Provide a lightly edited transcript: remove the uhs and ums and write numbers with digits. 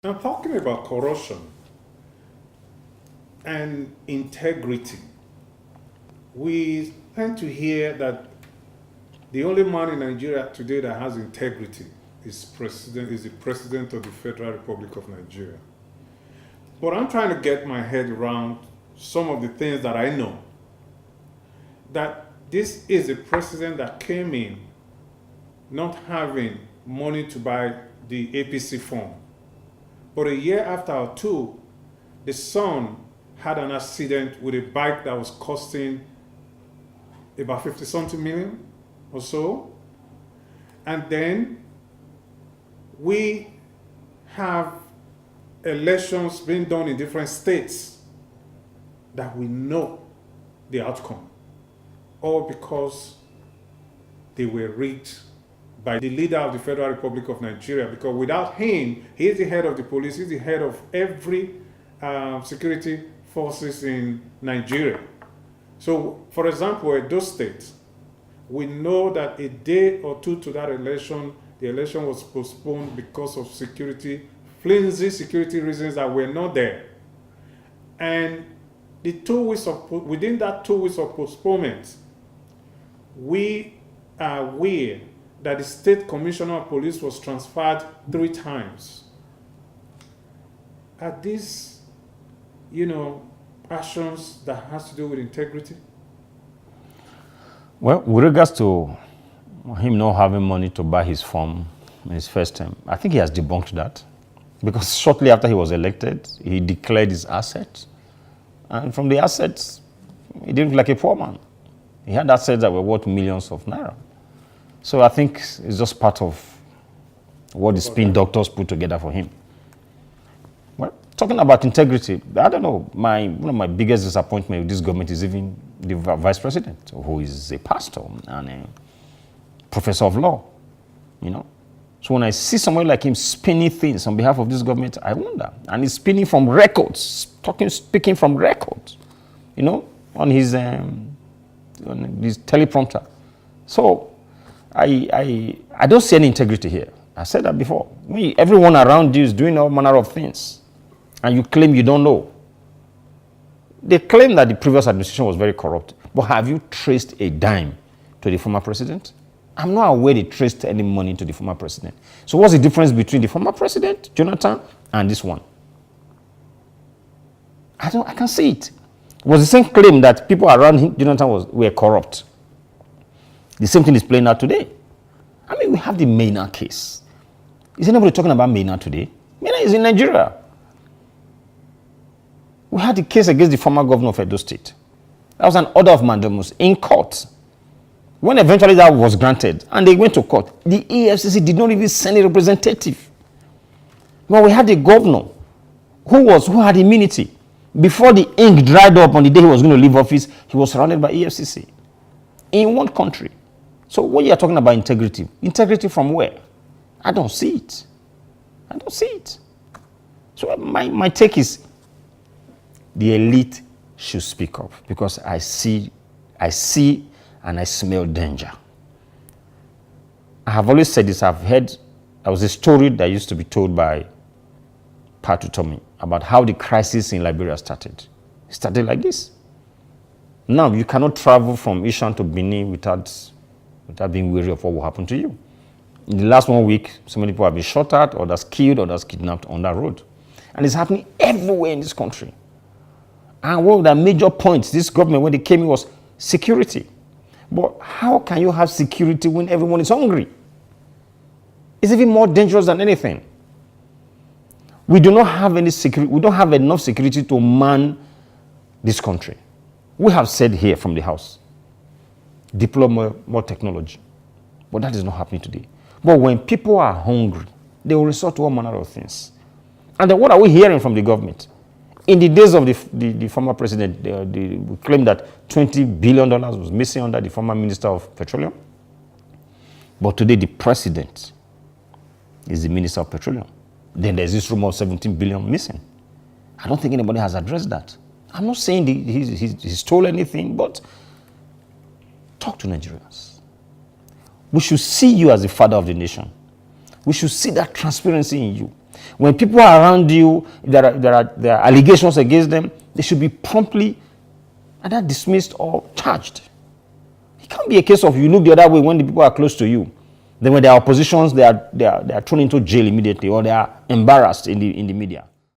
Now, talking about corruption and integrity, we tend to hear that the only man in Nigeria today that has integrity is the president of the Federal Republic of Nigeria. But I'm trying to get my head around some of the things that I know. That this is a president that came in not having money to buy the APC form. But a year after or two, the son had an accident with a bike that was costing about 50 something million or so. And then we have elections being done in different states that we know the outcome, all because they were rigged by the leader of the Federal Republic of Nigeria. Because without him, he is the head of the police, he's the head of every security forces in Nigeria. So, for example, Edo State, we know that a day or two to that election, the election was postponed because of flimsy security reasons that were not there. And within that 2 weeks of postponement, we are aware that the state commissioner of police was transferred 3 times. Are these, actions that has to do with integrity? Well, with regards to him not having money to buy his farm in his first term, I think he has debunked that. Because shortly after he was elected, he declared his assets. And from the assets, he didn't look like a poor man. He had assets that were worth millions of naira. So I think it's just part of what the spin doctors put together for him. Well, talking about integrity, I don't know, one of my biggest disappointment with this government is even the vice president, who is a pastor and a professor of law, So when I see someone like him spinning things on behalf of this government, I wonder. And he's spinning from records, speaking from records, on his teleprompter. So I don't see any integrity here. I said that before. Everyone around you is doing all manner of things, and you claim you don't know. They claim that the previous administration was very corrupt, but have you traced a dime to the former president? I'm not aware they traced any money to the former president. So what's the difference between the former president, Jonathan, and this one? I can't see it. It was the same claim that people around him, Jonathan, were corrupt. The same thing is playing out today. We have the Maina case. Is anybody talking about Maina today? Maina is in Nigeria. We had the case against the former governor of Edo State. That was an order of mandamus in court. When eventually that was granted and they went to court, the EFCC did not even send a representative. Well, we had a governor who had immunity. Before the ink dried up on the day he was going to leave office, he was surrounded by EFCC in one country. So when you are talking about integrity from where? I don't see it. So my take is the elite should speak up, because I see and I smell danger. I have always said this. There was a story that used to be told by Patu Tommy about how the crisis in Liberia started. It started like this. Now you cannot travel from Ishan to Benin without being wary of what will happen to you. In the last 1 week, so many people have been shot at, others killed, others kidnapped on that road. And it's happening everywhere in this country. And one of the major points this government, when they came in, was security. But how can you have security when everyone is hungry? It's even more dangerous than anything. We do not have any security. We don't have enough security to man this country. We have said here from the house, deploy more technology. But that is not happening today. But when people are hungry, they will resort to all manner of things. And then what are we hearing from the government? In the days of the former president, we claimed that $20 billion was missing under the former Minister of Petroleum. But today the president is the Minister of Petroleum. Then there's this rumor of 17 billion missing. I don't think anybody has addressed that. I'm not saying he stole anything, but talk to Nigerians. We should see you as the father of the nation. We should see that transparency in you. When people are around you, there are allegations against them, they should be promptly either dismissed or charged. It can't be a case of you look the other way when the people are close to you. Then when there are oppositions, they are thrown into jail immediately, or they are embarrassed in the media.